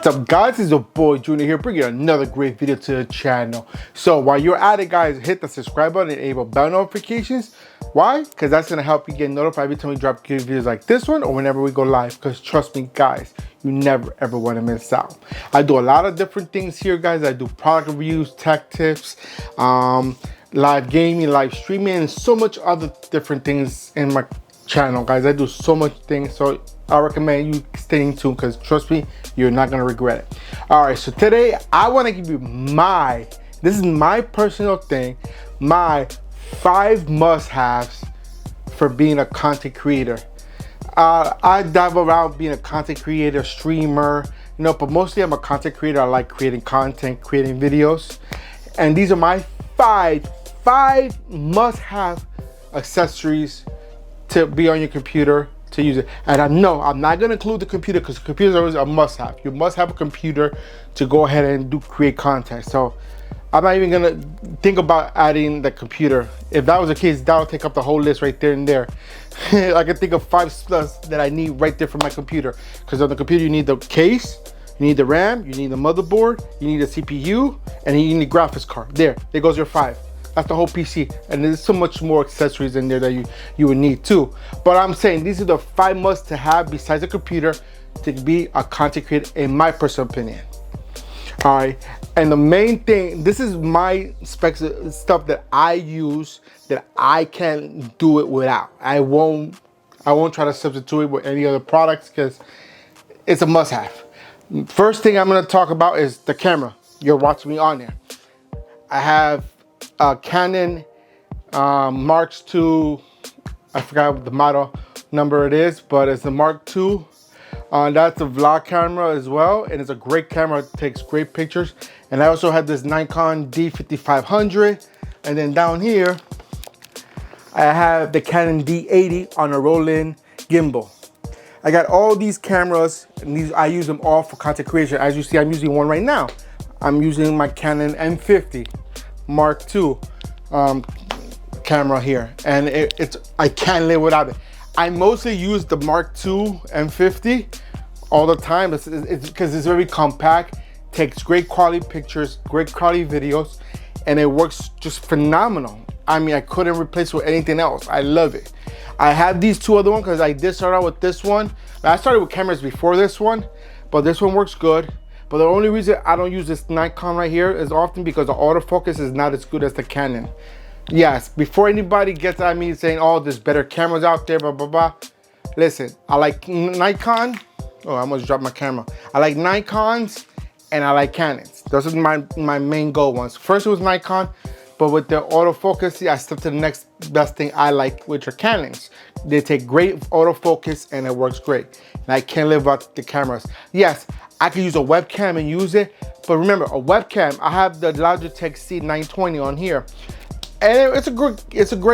What's up, guys? It's your boy Junior here, bringing another great video to the channel. So while you're at it, guys, hit the subscribe button and enable bell notifications. Why? Because that's going to help you get notified every time we drop good videos like this one or whenever we go live. Because trust me, guys, you never ever want to miss out. I do a lot of different things here, guys. I do product reviews, tech tips, live gaming, live streaming, and so much other different things in my channel, guys. I do so much things, so I recommend you staying tuned because trust me, you're not gonna regret it. All right, so today I want to give you this is my personal thing, my 5 must-haves for being a content creator. I dive around being a content creator, streamer, but mostly I'm a content creator. I like creating content, creating videos, and these are my five must-have accessories to be on your computer to use it. And I know I'm not going to include the computer because computers are always a must-have. You must have a computer to go ahead and create content. So I'm not even going to think about adding the computer. If that was the case, that would take up the whole list right there and there. I can think of 5 plus that I need right there for my computer. Because on the computer you need the case, you need the RAM, you need the motherboard, you need the CPU, and you need the graphics card. There goes your 5. That's the whole PC, and there's so much more accessories in there that you would need too. But I'm saying these are the 5 must to have besides a computer to be a content creator, in my personal opinion. All right, and the main thing, this is my specs, stuff that I use that I can't do it without. I won't try to substitute it with any other products because it's a must-have. First thing I'm going to talk about is the camera. You're watching me on there. I have a Canon Mark II, I forgot what the model number it is, but it's the Mark II. That's a vlog camera as well, and it's a great camera. It takes great pictures. And I also have this Nikon D5500, and then down here I have the Canon D80 on a roll-in gimbal. I got all these cameras, and I use them all for content creation. As you see, I'm using one right now. I'm using my Canon M50 Mark II camera here, and I can't live without it. I mostly use the Mark II M50 all the time. It's because it's very compact, takes great quality pictures, great quality videos, and it works just phenomenal. I mean, I couldn't replace it with anything else. I love it. I have these 2 other ones because I did start out with this one. I started with cameras before this one, but this one works good. But the only reason I don't use this Nikon right here is often because the autofocus is not as good as the Canon. Yes, before anybody gets at me saying, oh, there's better cameras out there, blah, blah, blah. Listen, I like Nikon. Oh, I almost dropped my camera. I like Nikons and I like Canons. Those are my main goal ones. First it was Nikon, but with the autofocus, I stepped to the next best thing I like, which are Canons. They take great autofocus and it works great. And I can't live without the cameras. Yes, I can use a webcam and use it, but remember, a webcam, I have the Logitech C920 on here. And it's a great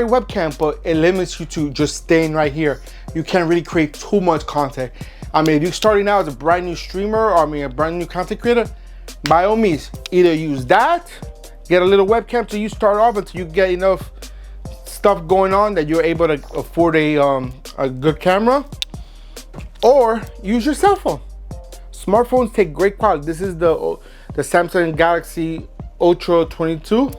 webcam, but it limits you to just staying right here. You can't really create too much content. I mean, if you're starting out as a brand new streamer, or a brand new content creator, by all means, either use that, get a little webcam till you start off until you get enough stuff going on that you're able to afford a good camera, or use your cell phone. Smartphones take great quality. This is the Samsung Galaxy Ultra 22,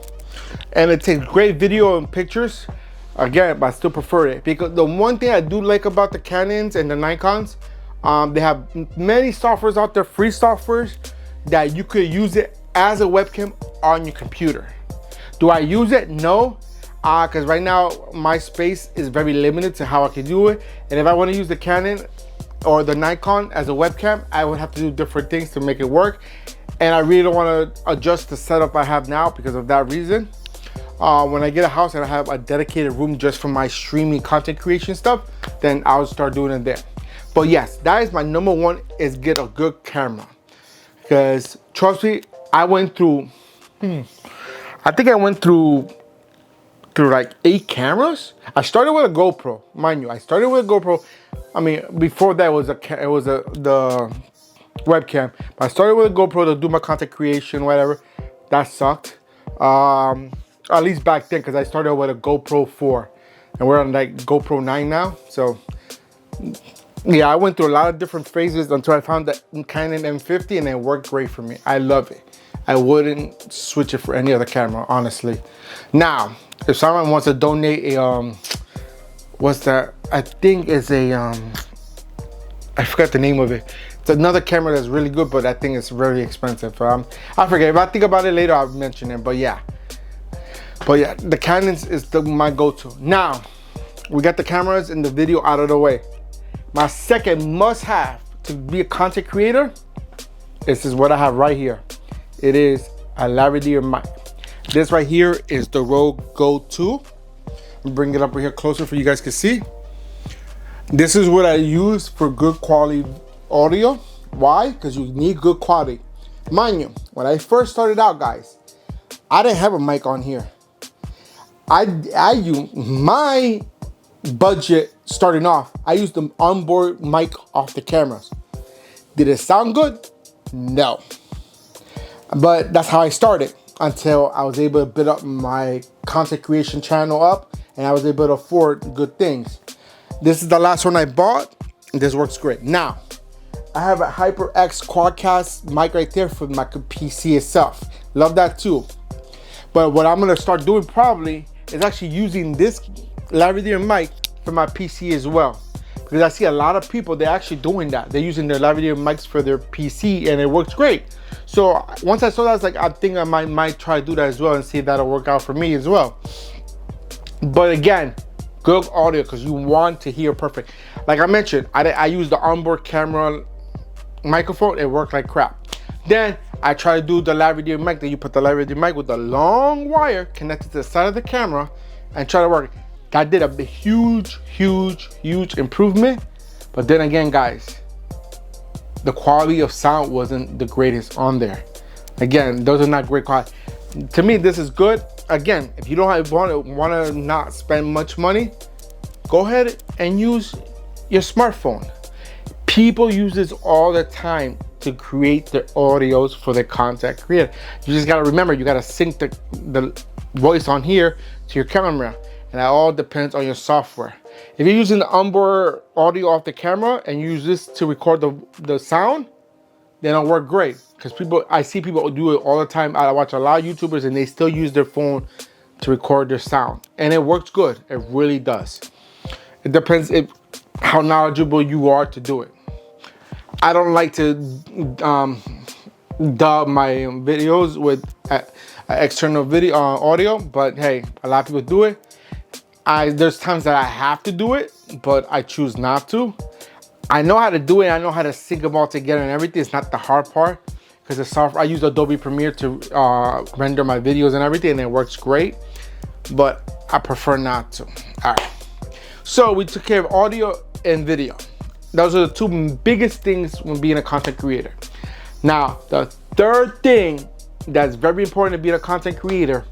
and it takes great video and pictures. Again, but I still prefer it because the one thing I do like about the Canons and the Nikons, they have many softwares out there, free softwares, that you could use it as a webcam on your computer. Do I use it? No, because right now my space is very limited to how I can do it. And if I want to use the Canon or the Nikon as a webcam, I would have to do different things to make it work. And I really don't want to adjust the setup I have now because of that reason. When I get a house and I have a dedicated room just for my streaming content creation stuff, then I'll start doing it there. But yes, that is my number 1, is get a good camera. Because trust me, I went through, I think I went through like 8 cameras. I started with a GoPro, mind you. I started with a GoPro. I mean, before that the webcam. But I started with a GoPro to do my content creation, whatever. That sucked. At least back then, because I started with a GoPro 4, and we're on like GoPro 9 now. So Yeah, I went through a lot of different phases until I found the Canon M50 and it worked great for me. I love it. I wouldn't switch it for any other camera, honestly. Now, if someone wants to donate a, what's that? I think it's a, I forgot the name of it. It's another camera that's really good, but I think it's very expensive. I forget. If I think about it later, I'll mention it. But yeah, the Canons is my go-to. Now, we got the cameras and the video out of the way. My second must-have to be a content creator, this is what I have right here. It is a lavalier mic. This right here is the Rode Go 2. Bring it up here closer for you guys to see. This is what I use for good quality audio. Why? Because you need good quality. Mind you, when I first started out, guys, I didn't have a mic on here. I use my budget starting off. I used the onboard mic off the cameras. Did it sound good? No. But that's how I started until I was able to build up my content creation channel up and I was able to afford good things. This is the last one I bought. And this works great. Now, I have a HyperX Quadcast mic right there for my PC itself. Love that too. But what I'm gonna start doing probably is actually using this lavalier mic for my PC as well. Because I see a lot of people, they're actually doing that. They're using their lavalier mics for their PC and it works great. So once I saw that, I was like, I think I might try to do that as well and see if that'll work out for me as well. But again, good audio because you want to hear perfect. Like I mentioned, I use the onboard camera microphone. It worked like crap. Then I try to do the lavalier mic. Then you put the lavalier mic with the long wire connected to the side of the camera and try to work. That did a huge improvement. But then again, guys, the quality of sound wasn't the greatest on there. Again, those are not great quality. To me, this is good. Again, if you don't want to not spend much money, go ahead and use your smartphone. People use this all the time to create their audios for their content creator. You just gotta remember, you gotta sync the voice on here to your camera, and that all depends on your software. If you're using the onboard audio off the camera and you use this to record the sound, then it'll work great. Because I see people do it all the time. I watch a lot of YouTubers and they still use their phone to record their sound. And it works good, it really does. It depends how knowledgeable you are to do it. I don't like to dub my videos with external video audio, but hey, a lot of people do it. There's times that I have to do it, but I choose not to. I know how to do it. I know how to sync them all together and everything. It's not the hard part because the software. I use Adobe Premiere to render my videos and everything, and it works great. But I prefer not to. All right. So we took care of audio and video. Those are the two biggest things when being a content creator. Now, the third thing that's very important to being a content creator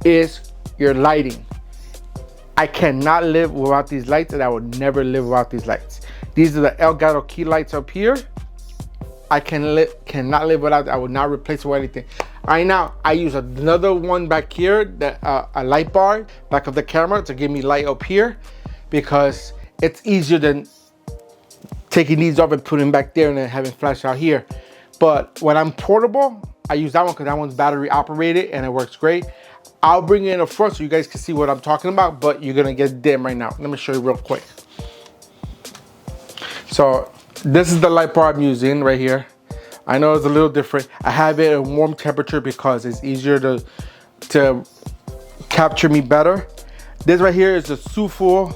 is your lighting. I cannot live without these lights, and I would never live without these lights. These are the Elgato key lights up here. I cannot live without. I would not replace it with anything. Right now, I use another one back here, that a light bar back of the camera to give me light up here, because it's easier than taking these off and putting them back there and then having flash out here. But when I'm portable, I use that one because that one's battery operated and it works great. I'll bring it in the front so you guys can see what I'm talking about, but you're gonna get dim right now. Let me show you real quick. So this is the light bar I'm using right here. I know it's a little different. I have it at warm temperature because it's easier to capture me better. This right here is the Sufo,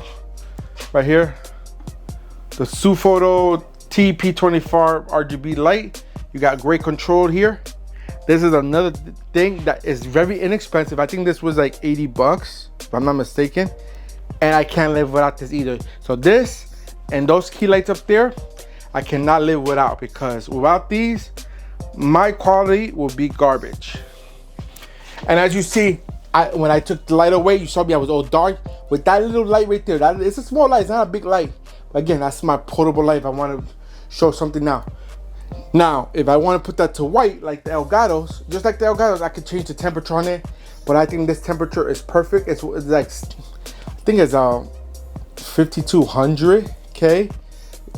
right here. The Sufoto TP24 RGB light. You got great control here. This is another thing that is very inexpensive. I think this was like 80 bucks, if I'm not mistaken. And I can't live without this either. So this and those key lights up there, I cannot live without, because without these, my quality will be garbage. And as you see, when I took the light away, you saw me, I was all dark. With that little light right there, it's a small light, it's not a big light. But again, that's my portable light if I want to show something now. Now, if I want to put that to white, like the Elgatos, just like the Elgatos, I could change the temperature on it. But I think this temperature is perfect. It's like, I think it's 5200 K.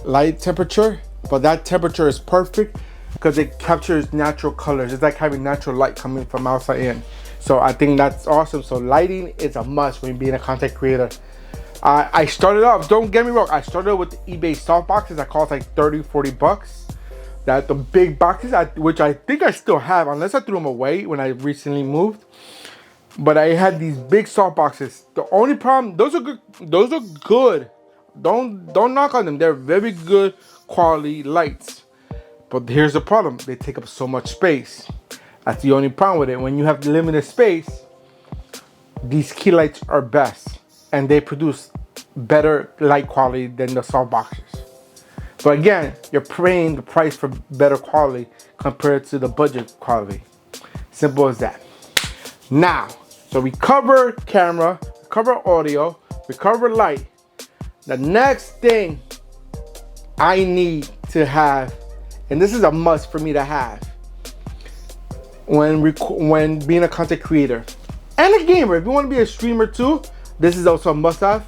light temperature, but that temperature is perfect because it captures natural colors. It's like having natural light coming from outside in. So I think that's awesome. So lighting is a must when being a content creator. I started off, don't get me wrong, I started with eBay soft boxes that cost like 30-40 bucks. That the big boxes, which I think I still have, unless I threw them away when I recently moved. But I had these big soft boxes. The only problem, those are good. Those are good. Don't knock on them. They're very good quality lights. But here's the problem: they take up so much space. That's the only problem with it. When you have limited space, these key lights are best, and they produce better light quality than the soft boxes. But again, you're paying the price for better quality compared to the budget quality. Simple as that. Now, so we cover camera, we cover audio, we cover light. The next thing I need to have, and this is a must for me to have when being a content creator and a gamer. If you want to be a streamer too, this is also a must-have.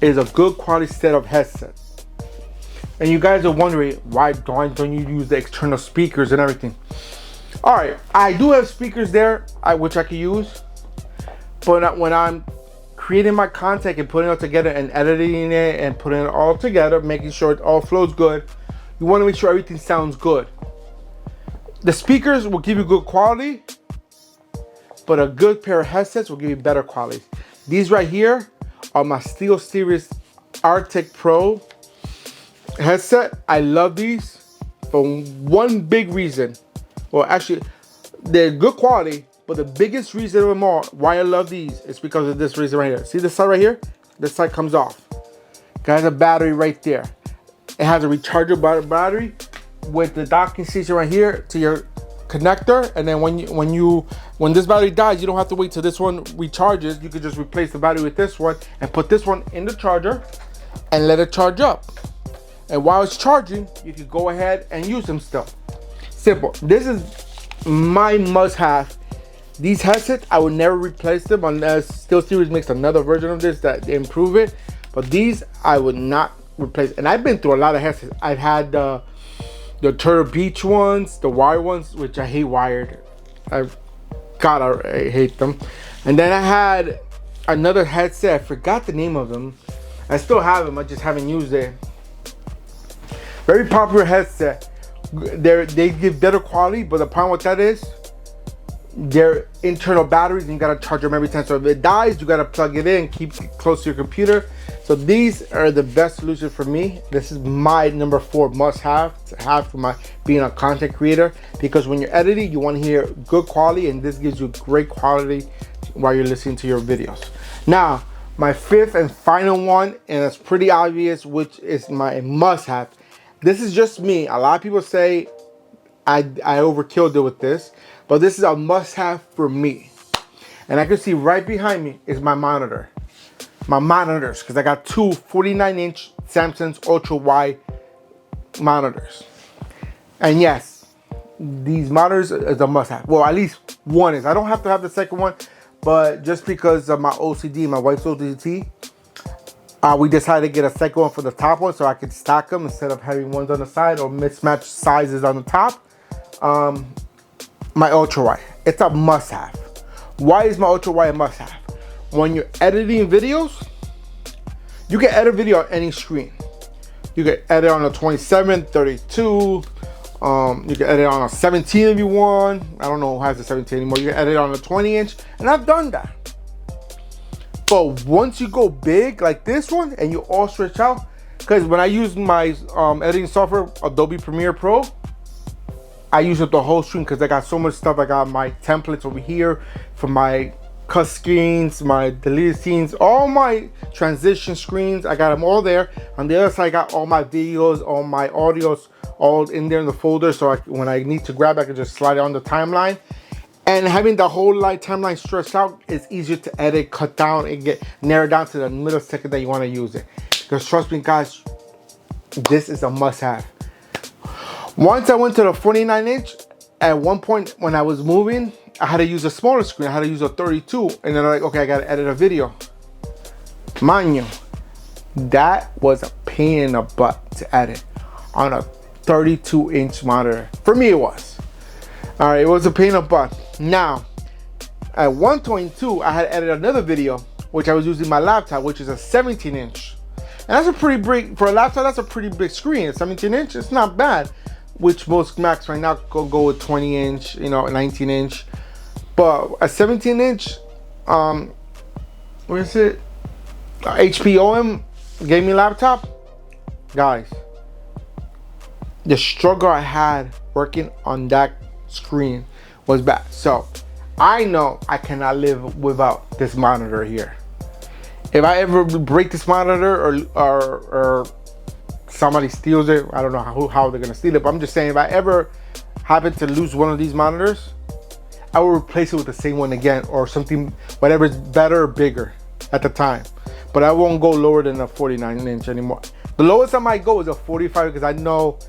Is a good quality set of headsets. And you guys are wondering why don't you use the external speakers and everything? All right, I do have speakers there which I can use, but when I'm creating my content and putting it all together and editing it and putting it all together, making sure it all flows good, you want to make sure everything sounds good. The speakers will give you good quality, but a good pair of headsets will give you better quality. These right here are my SteelSeries Arctic Pro headset. I love these for one big reason. Well, actually, they're good quality, but the biggest reason of them all why I love these is because of this reason right here. See this side right here? This side comes off. It has a battery right there. It has a rechargeable battery with the docking station right here to your connector, and then when this battery dies, you don't have to wait till this one recharges. You can just replace the battery with this one and put this one in the charger and let it charge up. And while it's charging, you can go ahead and use them still. Simple. This is my must-have. These headsets, I would never replace them unless SteelSeries makes another version of this that they improve it. But these, I would not replace. And I've been through a lot of headsets. I've had the Turtle Beach ones, the wired ones, which I hate wired. I hate them. And then I had another headset. I forgot the name of them. I still have them. I just haven't used it. Very popular headset. They give better quality, but the problem with that is they're internal batteries and you gotta charge them every time. So if it dies, you gotta plug it in, keep it close to your computer. So these are the best solution for me. This is my number 4 must-have to have for my being a content creator, because when you're editing, you want to hear good quality, and this gives you great quality while you're listening to your videos. Now, my 5th and final one, and it's pretty obvious, which is my must-have. This is just me. A lot of people say I overkilled it with this, but this is a must-have for me. And I can see right behind me is my monitor. My monitors, because I got 2 49-inch Samsung's ultra wide monitors. And yes, these monitors is a must-have. Well, at least one is. I don't have to have the second one, but just because of my OCD, my wife's OCD, we decided to get a second one for the top one so I could stack them instead of having ones on the side or mismatched sizes on the top. My ultra wide, it's a must-have. Why is my ultra wide a must-have? When you're editing videos, you can edit video on any screen. You can edit on a 27, 32. You can edit on a 17 if you want. I don't know who has a 17 anymore. You can edit on a 20-inch, and I've done that. But once you go big like this one and you all stretch out, because when I use my editing software, Adobe Premiere Pro, I use up the whole screen because I got so much stuff. I got my templates over here for my cut screens, my deleted scenes, all my transition screens. I got them all there. On the other side, I got all my videos, all my audios, all in there in the folder. So when I need to grab, I can just slide it on the timeline. And having the whole timeline stretched out is easier to edit, cut down, and get narrowed down to the millisecond that you want to use it. Because trust me, guys, this is a must-have. Once I went to the 49-inch, at one point when I was moving, I had to use a smaller screen. I had to use a 32, and then I'm like, okay, I gotta edit a video. Mind you, That was a pain in the butt to edit on a 32-inch monitor. For me, it was. All right, it was a pain in the butt. Now, at 122, I had edited another video, which I was using my laptop, which is a 17-inch. And that's a pretty big, for a laptop, that's a pretty big screen. A 17-inch, it's not bad. Which most Macs right now go with 20-inch, 19-inch. But a 17-inch, what is it? HP OM gaming laptop. Guys, the struggle I had working on that screen was bad. So I know I cannot live without this monitor here. If I ever break this monitor or somebody steals it, I don't know how they're gonna steal it, but I'm just saying, if I ever happen to lose one of these monitors, I will replace it with the same one again, or something, whatever is better or bigger at the time. But I won't go lower than a 49-inch anymore. The lowest I might go is a 45, because I know,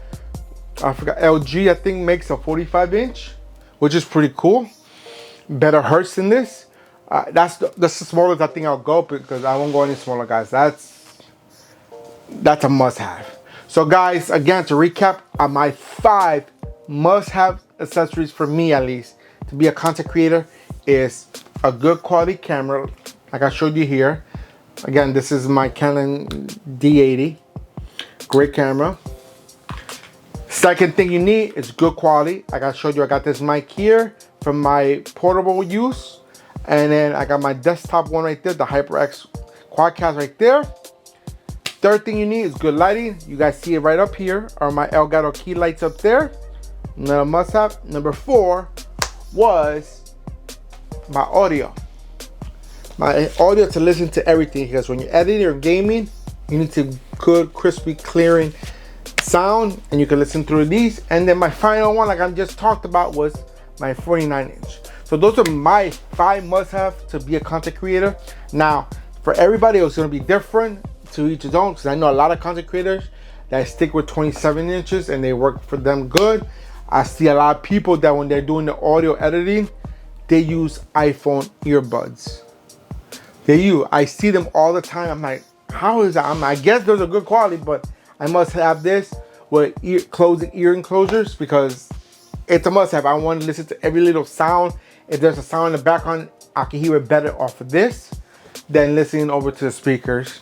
I forgot, LG I think makes a 45-inch, which is pretty cool. Better hertz than this. That's the smallest I think I'll go, because I won't go any smaller, guys. That's a must-have. So guys, again, to recap on my 5 must-have accessories, for me at least, to be a content creator, is a good quality camera, like I showed you here. Again, this is my Canon D80. Great camera. Second thing you need is good quality. Like I showed you, I got this mic here from my portable use. And then I got my desktop one right there, the HyperX Quadcast right there. Third thing you need is good lighting. You guys see it right up here, are my Elgato key lights up there. Another must have. Number 4 was my audio. My audio to listen to everything, because when you're editing or gaming, you need to good, crispy, clearing sound, and you can listen through these. And then my final one, like I just talked about, was my 49-inch. So those are my 5 must-have to be a content creator. Now, for everybody, it's going to be different, to each his own, because I know a lot of content creators that stick with 27 inches and they work for them good. I see a lot of people that when they're doing the audio editing, they use iPhone earbuds. I see them all the time. I'm like, how is that? I guess those are good quality, but I must have this with ear enclosures, because it's a must-have. I want to listen to every little sound. If there's a sound in the background, I can hear it better off of this than listening over to the speakers.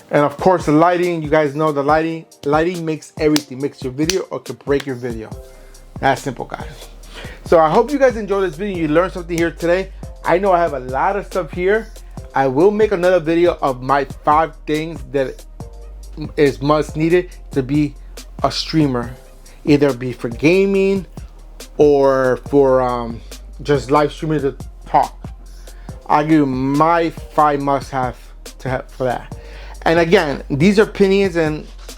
And of course, the lighting. You guys know the lighting. Lighting makes everything. Makes your video or can break your video. That's simple, guys. So I hope you guys enjoyed this video. You learned something here today. I know I have a lot of stuff here. I will make another video of my 5 things that is must needed to be a streamer. Either be for gaming or for just live streaming to talk. I'll give you my 5 must-have for that. And again, these opinions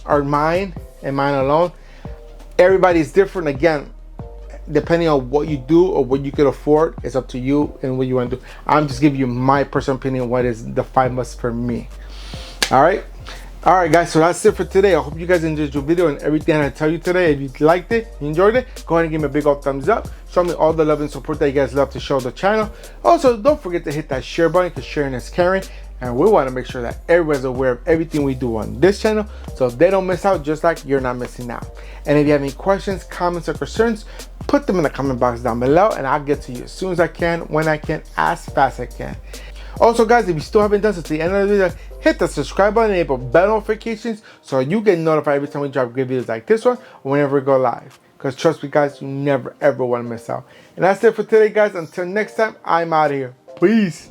are mine and mine alone. Everybody's different. Again, depending on what you do or what you could afford, it's up to you and what you want to do. I'm just giving you my personal opinion, what is the 5 must for me. All right, guys, so that's it for today. I hope you guys enjoyed your video and everything I tell you today. If you liked it, you enjoyed it, go ahead and give me a big old thumbs up. Show me all the love and support that you guys love to show the channel. Also, don't forget to hit that share button, because sharing is caring, and we want to make sure that everybody's aware of everything we do on this channel, so they don't miss out, just like you're not missing out. And if you have any questions, comments, or concerns, put them in the comment box down below, and I'll get to you as soon as I can, when I can, as fast as I can. Also, guys, if you still haven't done so, to the end of the video, hit the subscribe button and enable bell notifications so you get notified every time we drop great videos like this one or whenever we go live. Because trust me, guys, you never ever want to miss out. And that's it for today, guys. Until next time, I'm out of here. Peace.